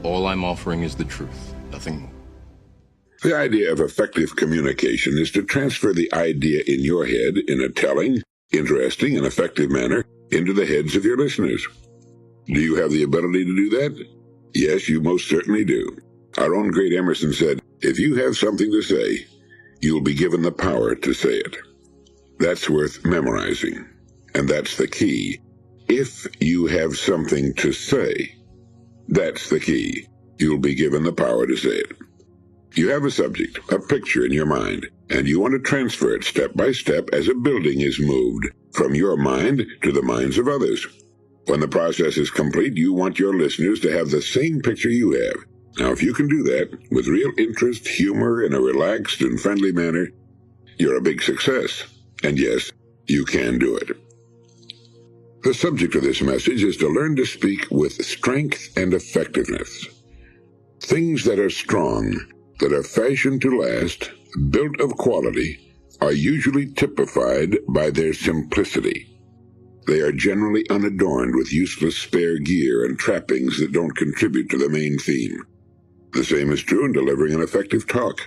All I'm offering is the truth, nothing more. The idea of effective communication is to transfer the idea in your head in a telling, interesting, and effective manner into the heads of your listeners. Do you have the ability to do that? Yes, you most certainly do. Our own great Emerson said, if you have something to say, you will be given the power to say it. That's worth memorizing. And that's the key. If you have something to say, that's the key. You'll be given the power to say it. You have a subject, a picture in your mind, and you want to transfer it step by step as a building is moved from your mind to the minds of others. When the process is complete, you want your listeners to have the same picture you have. Now, if you can do that with real interest, humor, in a relaxed and friendly manner, you're a big success. And yes, you can do it. The subject of this message is to learn to speak with strength and effectiveness. Things that are strong, that are fashioned to last, built of quality, are usually typified by their simplicity. They are generally unadorned with useless spare gear and trappings that don't contribute to the main theme. The same is true in delivering an effective talk.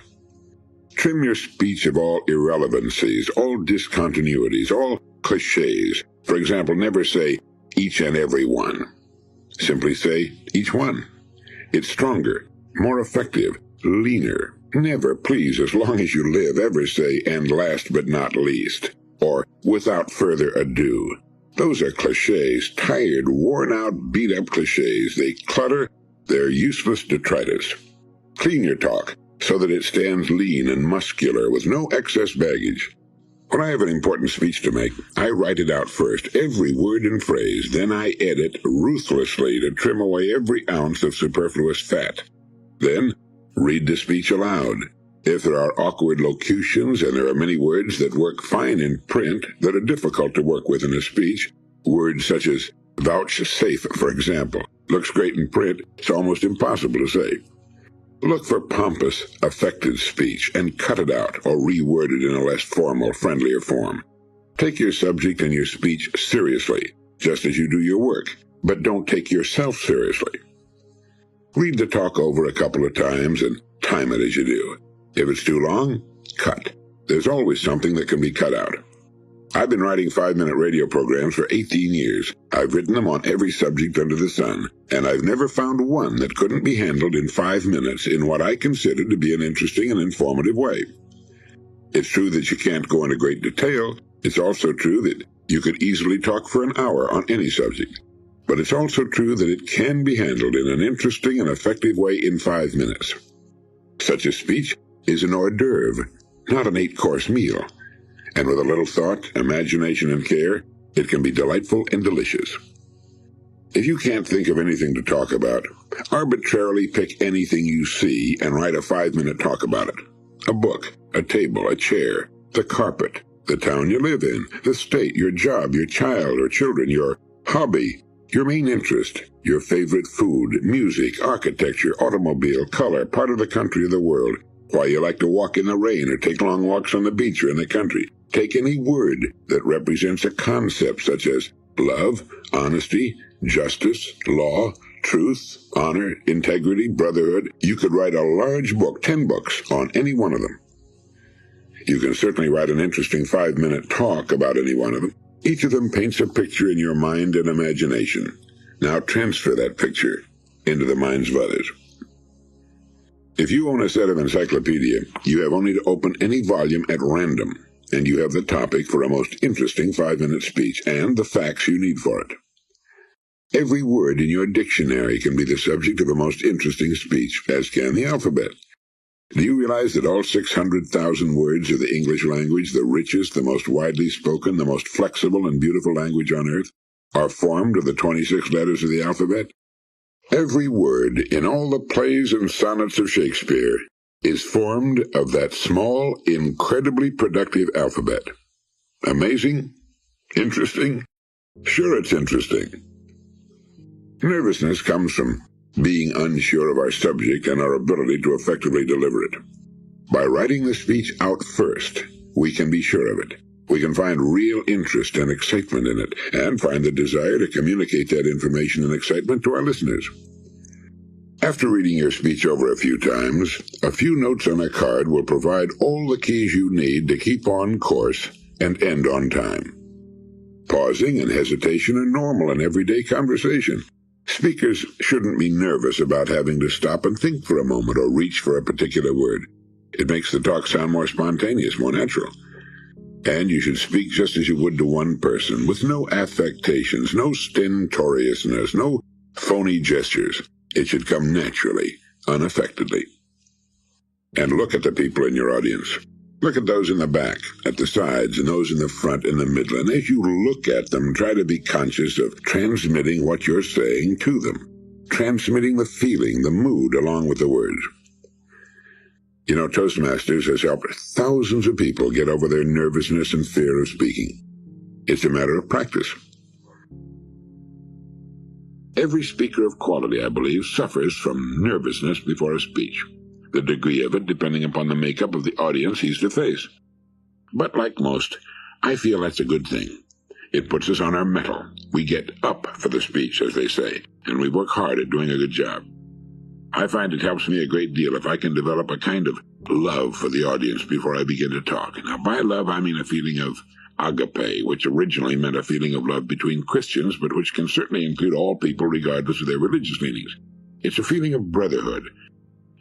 Trim your speech of all irrelevancies, all discontinuities, all cliches. For example, never say, each and every one. Simply say, each one. It's stronger, more effective, leaner. Never, please, as long as you live, ever say, and last but not least, or without further ado. Those are cliches, tired, worn-out, beat-up cliches. They clutter, they're useless detritus. Clean your talk so that it stands lean and muscular with no excess baggage. When I have an important speech to make, I write it out first, every word and phrase, then I edit ruthlessly to trim away every ounce of superfluous fat. Then, read the speech aloud. If there are awkward locutions and there are many words that work fine in print that are difficult to work with in a speech, words such as vouchsafe, for example, looks great in print, it's almost impossible to say. Look for pompous, affected speech and cut it out or reword it in a less formal, friendlier form. Take your subject and your speech seriously, just as you do your work, but don't take yourself seriously. Read the talk over a couple of times and time it as you do. If it's too long, cut. There's always something that can be cut out. I've been writing 5-minute radio programs for 18 years. I've written them on every subject under the sun, and I've never found one that couldn't be handled in 5 minutes in what I consider to be an interesting and informative way. It's true that you can't go into great detail. It's also true that you could easily talk for an hour on any subject. But it's also true that it can be handled in an interesting and effective way in 5 minutes. Such a speech is an hors d'oeuvre, not an 8-course meal. And with a little thought, imagination, and care, it can be delightful and delicious. If you can't think of anything to talk about, arbitrarily pick anything you see and write a 5-minute talk about it. A book, a table, a chair, the carpet, the town you live in, the state, your job, your child or children, your hobby, your main interest, your favorite food, music, architecture, automobile, color, part of the country or the world, why you like to walk in the rain or take long walks on the beach or in the country. Take any word that represents a concept such as love, honesty, justice, law, truth, honor, integrity, brotherhood. You could write a large book, 10 books, on any one of them. You can certainly write an interesting 5-minute talk about any one of them. Each of them paints a picture in your mind and imagination. Now transfer that picture into the minds of others. If you own a set of encyclopedia, you have only to open any volume at random, and you have the topic for a most interesting 5-minute speech and the facts you need for it. Every word in your dictionary can be the subject of a most interesting speech, as can the alphabet. Do you realize that all 600,000 words of the English language, the richest, the most widely spoken, the most flexible and beautiful language on earth, are formed of the 26 letters of the alphabet? Every word in all the plays and sonnets of Shakespeare is formed of that small, incredibly productive alphabet. Amazing? Interesting? Sure, it's interesting. Nervousness comes from being unsure of our subject and our ability to effectively deliver it. By writing the speech out first, we can be sure of it. We can find real interest and excitement in it, and find the desire to communicate that information and excitement to our listeners. After reading your speech over a few times, a few notes on a card will provide all the keys you need to keep on course and end on time. Pausing and hesitation are normal in everyday conversation. Speakers shouldn't be nervous about having to stop and think for a moment or reach for a particular word. It makes the talk sound more spontaneous, more natural. And you should speak just as you would to one person, with no affectations, no stentoriousness, no phony gestures. It should come naturally, unaffectedly. And look at the people in your audience. Look at those in the back, at the sides, and those in the front and the middle. And as you look at them, try to be conscious of transmitting what you're saying to them, transmitting the feeling, the mood, along with the words. You know, Toastmasters has helped thousands of people get over their nervousness and fear of speaking. It's a matter of practice. Every speaker of quality, I believe, suffers from nervousness before a speech. The degree of it depending upon the makeup of the audience he's to face. But like most, I feel that's a good thing. It puts us on our mettle. We get up for the speech, as they say, and we work hard at doing a good job. I find it helps me a great deal if I can develop a kind of love for the audience before I begin to talk. Now, by love, I mean a feeling of agape, which originally meant a feeling of love between Christians, but which can certainly include all people regardless of their religious leanings. It's a feeling of brotherhood.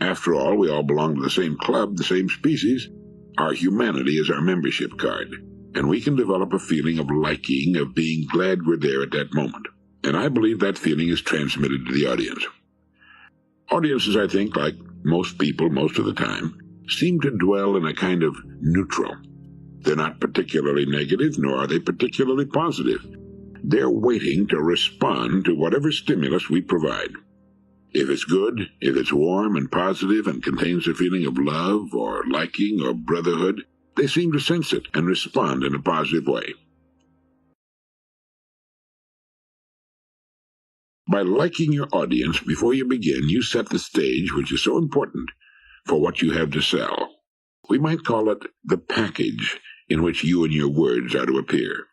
After all, we all belong to the same club, the same species. Our humanity is our membership card, and we can develop a feeling of liking, of being glad we're there at that moment. And I believe that feeling is transmitted to the audience. Audiences, I think, like most people most of the time, seem to dwell in a kind of neutral. They're not particularly negative, nor are they particularly positive. They're waiting to respond to whatever stimulus we provide. If it's good, if it's warm and positive and contains a feeling of love or liking or brotherhood, they seem to sense it and respond in a positive way. By liking your audience before you begin, you set the stage, which is so important, for what you have to sell. We might call it the package in which you and your words are to appear.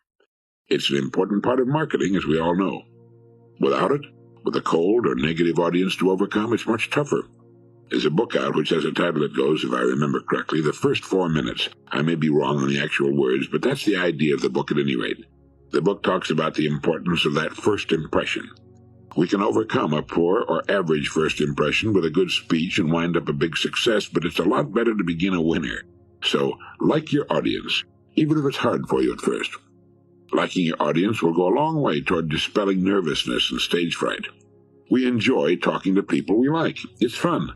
It's an important part of marketing, as we all know. Without it, with a cold or negative audience to overcome, it's much tougher. There's a book out which has a title that goes, if I remember correctly, The First 4 Minutes. I may be wrong on the actual words, but that's the idea of the book at any rate. The book talks about the importance of that first impression. We can overcome a poor or average first impression with a good speech and wind up a big success, but it's a lot better to begin a winner. So, like your audience, even if it's hard for you at first. Liking your audience will go a long way toward dispelling nervousness and stage fright. We enjoy talking to people we like. It's fun,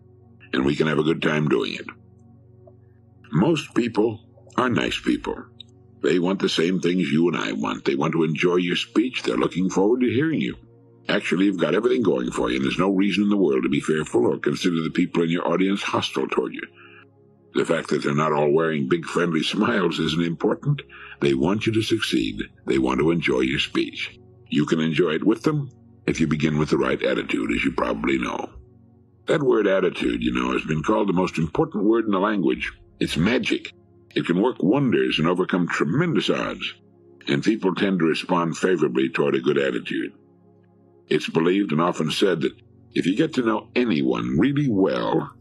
and we can have a good time doing it. Most people are nice people. They want the same things you and I want. They want to enjoy your speech. They're looking forward to hearing you. Actually, you've got everything going for you, and there's no reason in the world to be fearful or consider the people in your audience hostile toward you. The fact that they're not all wearing big friendly smiles isn't important. They want you to succeed. They want to enjoy your speech. You can enjoy it with them if you begin with the right attitude, as you probably know. That word attitude, has been called the most important word in the language. It's magic. It can work wonders and overcome tremendous odds, and people tend to respond favorably toward a good attitude. It's believed and often said that if you get to know anyone really well,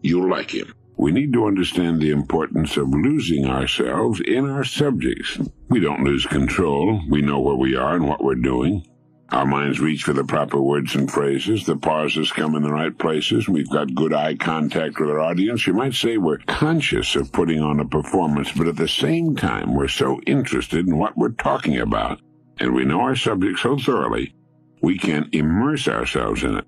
you'll like him. We need to understand the importance of losing ourselves in our subjects. We don't lose control. We know where we are and what we're doing. Our minds reach for the proper words and phrases. The pauses come in the right places. We've got good eye contact with our audience. You might say we're conscious of putting on a performance, but at the same time, we're so interested in what we're talking about, and we know our subject so thoroughly, we can immerse ourselves in it.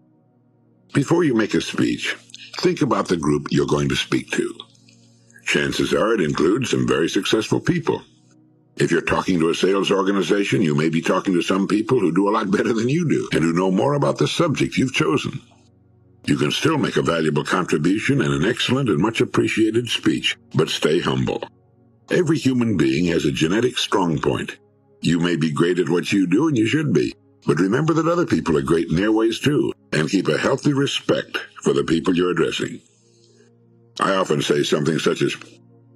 Before you make a speech, think about the group you're going to speak to. Chances are it includes some very successful people. If you're talking to a sales organization, you may be talking to some people who do a lot better than you do and who know more about the subject you've chosen. You can still make a valuable contribution and an excellent and much appreciated speech, but stay humble. Every human being has a genetic strong point. You may be great at what you do, and you should be. But remember that other people are great in their ways too, and keep a healthy respect for the people you're addressing. I often say something such as,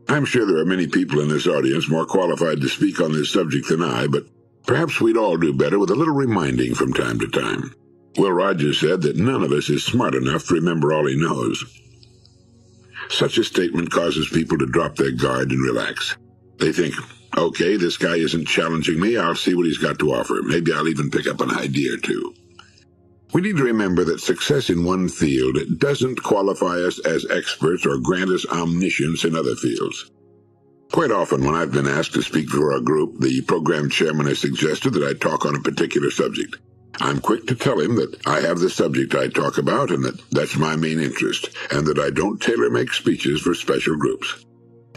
I'm sure there are many people in this audience more qualified to speak on this subject than I, but perhaps we'd all do better with a little reminding from time to time. Will Rogers said that none of us is smart enough to remember all he knows. Such a statement causes people to drop their guard and relax. They think, okay, this guy isn't challenging me, I'll see what he's got to offer. Maybe I'll even pick up an idea or two. We need to remember that success in one field doesn't qualify us as experts or grant us omniscience in other fields. Quite often when I've been asked to speak for a group, the program chairman has suggested that I talk on a particular subject. I'm quick to tell him that I have the subject I talk about and that that's my main interest, and that I don't tailor-make speeches for special groups.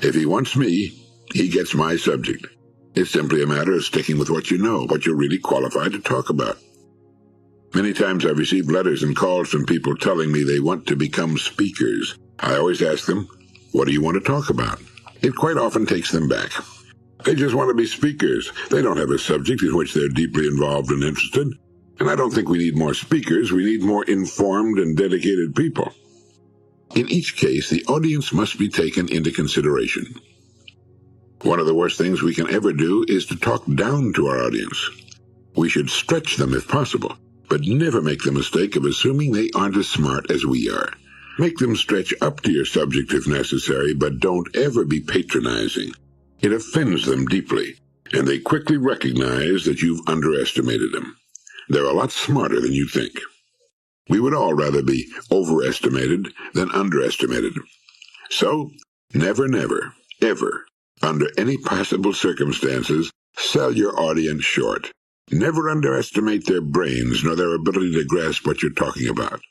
If he wants me, he gets my subject. It's simply a matter of sticking with what you know, what you're really qualified to talk about. Many times I've received letters and calls from people telling me they want to become speakers. I always ask them, what do you want to talk about? It quite often takes them back. They just want to be speakers. They don't have a subject in which they're deeply involved and interested. And I don't think we need more speakers. We need more informed and dedicated people. In each case, the audience must be taken into consideration. One of the worst things we can ever do is to talk down to our audience. We should stretch them if possible, but never make the mistake of assuming they aren't as smart as we are. Make them stretch up to your subject if necessary, but don't ever be patronizing. It offends them deeply, and they quickly recognize that you've underestimated them. They're a lot smarter than you think. We would all rather be overestimated than underestimated. So, never, never, ever, under any possible circumstances, sell your audience short. Never underestimate their brains nor their ability to grasp what you're talking about.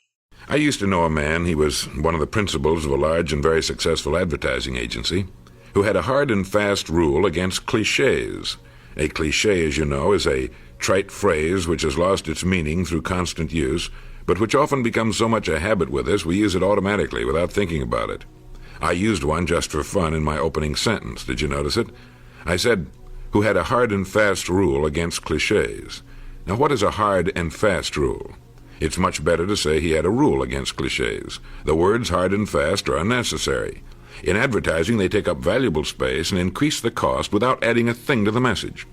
I used to know a man, he was one of the principals of a large and very successful advertising agency, who had a hard and fast rule against cliches. A cliché, as you know, is a trite phrase which has lost its meaning through constant use, but which often becomes so much a habit with us we use it automatically without thinking about it. I used one just for fun in my opening sentence. Did you notice it? I said, who had a hard and fast rule against cliches. Now, what is a hard and fast rule? It's much better to say he had a rule against cliches. The words hard and fast are unnecessary. In advertising, they take up valuable space and increase the cost without adding a thing to the message.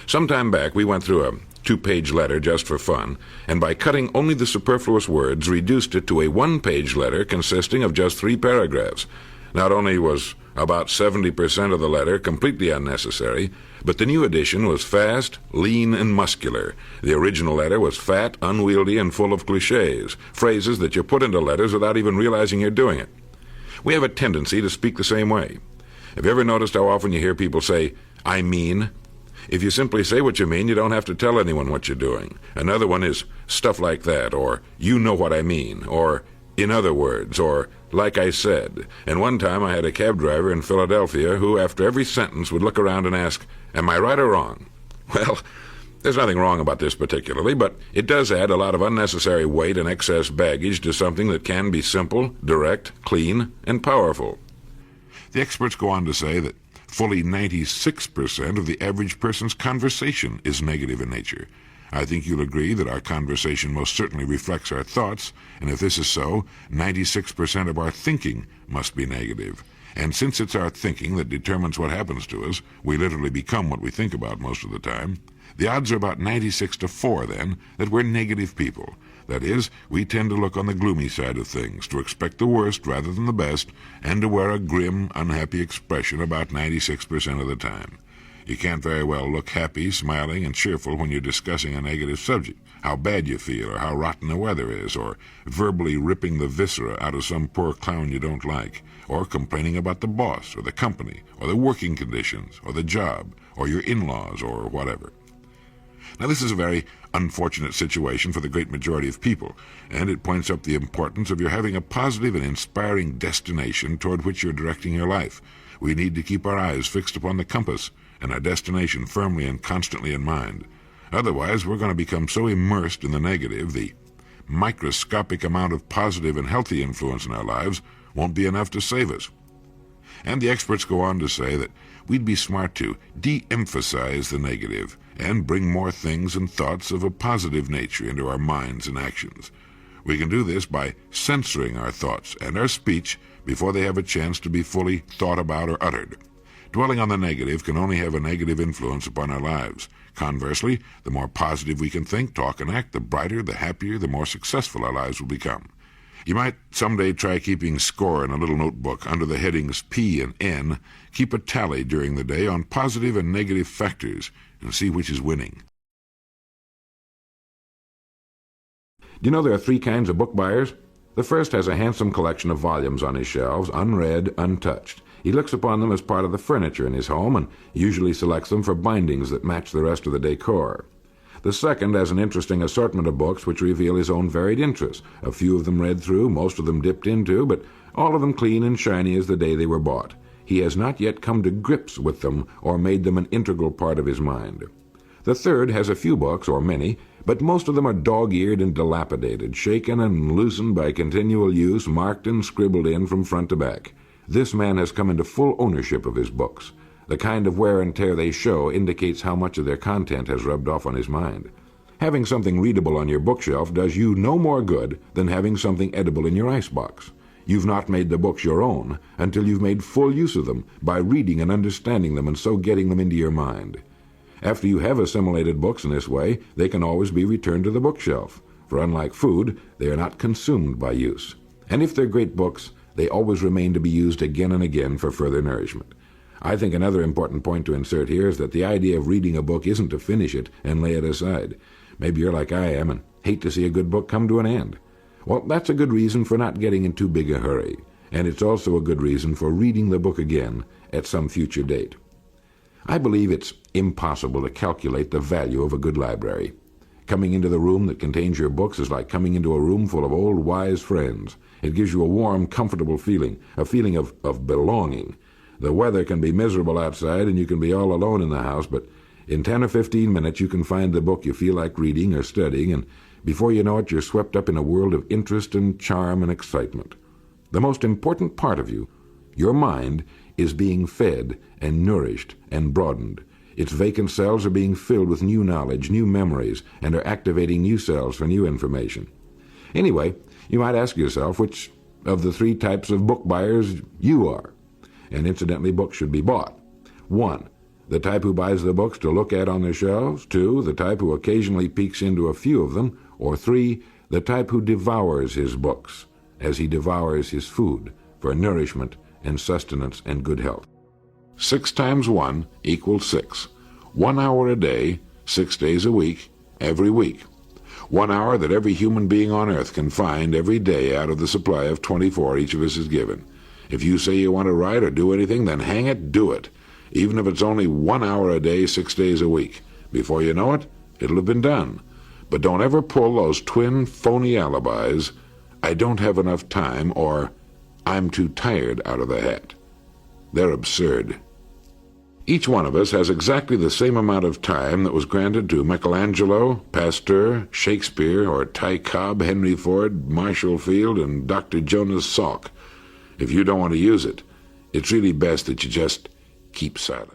Some time back, we went through a 2-page letter just for fun, and by cutting only the superfluous words, reduced it to a 1-page letter consisting of just 3 paragraphs. Not only was about 70% of the letter completely unnecessary, but the new edition was fast, lean, and muscular. The original letter was fat, unwieldy, and full of cliches, phrases that you put into letters without even realizing you're doing it. We have a tendency to speak the same way. Have you ever noticed how often you hear people say, I mean? If you simply say what you mean, you don't have to tell anyone what you're doing. Another one is stuff like that, or you know what I mean, or in other words, or like I said. And one time I had a cab driver in Philadelphia who, after every sentence, would look around and ask, am I right or wrong? Well, there's nothing wrong about this particularly, but it does add a lot of unnecessary weight and excess baggage to something that can be simple, direct, clean, and powerful. The experts go on to say that fully 96% of the average person's conversation is negative in nature. I think you'll agree that our conversation most certainly reflects our thoughts, and if this is so, 96% of our thinking must be negative. And since it's our thinking that determines what happens to us, we literally become what we think about most of the time, the odds are about 96-4, then, that we're negative people. That is, we tend to look on the gloomy side of things, to expect the worst rather than the best, and to wear a grim, unhappy expression about 96% of the time. You can't very well look happy, smiling, and cheerful when you're discussing a negative subject, how bad you feel, or how rotten the weather is, or verbally ripping the viscera out of some poor clown you don't like, or complaining about the boss, or the company, or the working conditions, or the job, or your in-laws, or whatever. Now, this is a very unfortunate situation for the great majority of people, and it points up the importance of your having a positive and inspiring destination toward which you're directing your life. We need to keep our eyes fixed upon the compass and our destination firmly and constantly in mind. Otherwise, we're going to become so immersed in the negative, the microscopic amount of positive and healthy influence in our lives won't be enough to save us. And the experts go on to say that we'd be smart to de-emphasize the negative and bring more things and thoughts of a positive nature into our minds and actions. We can do this by censoring our thoughts and our speech before they have a chance to be fully thought about or uttered. Dwelling on the negative can only have a negative influence upon our lives. Conversely, the more positive we can think, talk, and act, the brighter, the happier, the more successful our lives will become. You might someday try keeping score in a little notebook under the headings P and N. Keep a tally during the day on positive and negative factors and see which is winning. Do you know there are 3 kinds of book buyers? The first has a handsome collection of volumes on his shelves, unread, untouched. He looks upon them as part of the furniture in his home and usually selects them for bindings that match the rest of the decor. The second has an interesting assortment of books which reveal his own varied interests. A few of them read through, most of them dipped into, but all of them clean and shiny as the day they were bought. He has not yet come to grips with them or made them an integral part of his mind. The third has a few books, or many, but most of them are dog-eared and dilapidated, shaken and loosened by continual use, marked and scribbled in from front to back. This man has come into full ownership of his books. The kind of wear and tear they show indicates how much of their content has rubbed off on his mind. Having something readable on your bookshelf does you no more good than having something edible in your icebox. You've not made the books your own until you've made full use of them by reading and understanding them and so getting them into your mind. After you have assimilated books in this way, they can always be returned to the bookshelf, for unlike food, they are not consumed by use. And if they're great books, they always remain to be used again and again for further nourishment. I think another important point to insert here is that the idea of reading a book isn't to finish it and lay it aside. Maybe you're like I am and hate to see a good book come to an end. Well, that's a good reason for not getting in too big a hurry, and it's also a good reason for reading the book again at some future date. I believe it's impossible to calculate the value of a good library. Coming into the room that contains your books is like coming into a room full of old, wise friends. It gives you a warm, comfortable feeling, a feeling of belonging. The weather can be miserable outside and you can be all alone in the house, but in 10 or 15 minutes you can find the book you feel like reading or studying, and before you know it, you're swept up in a world of interest and charm and excitement. The most important part of you, your mind, is being fed and nourished and broadened. Its vacant cells are being filled with new knowledge, new memories, and are activating new cells for new information. Anyway, you might ask yourself which of the 3 types of book buyers you are. And incidentally, books should be bought. 1, the type who buys the books to look at on their shelves. 2, the type who occasionally peeks into a few of them. Or 3, the type who devours his books as he devours his food for nourishment and sustenance and good health. 6 times 1 equals 6. 1 hour a day, 6 days a week, every week. 1 hour that every human being on earth can find every day out of the supply of 24 each of us is given. If you say you want to write or do anything, then hang it, do it. Even if it's only 1 hour a day, 6 days a week. Before you know it, it'll have been done. But don't ever pull those twin phony alibis, I don't have enough time, or I'm too tired, out of the hat. They're absurd. Each one of us has exactly the same amount of time that was granted to Michelangelo, Pasteur, Shakespeare, or Ty Cobb, Henry Ford, Marshall Field, and Dr. Jonas Salk. If you don't want to use it, it's really best that you just keep silent.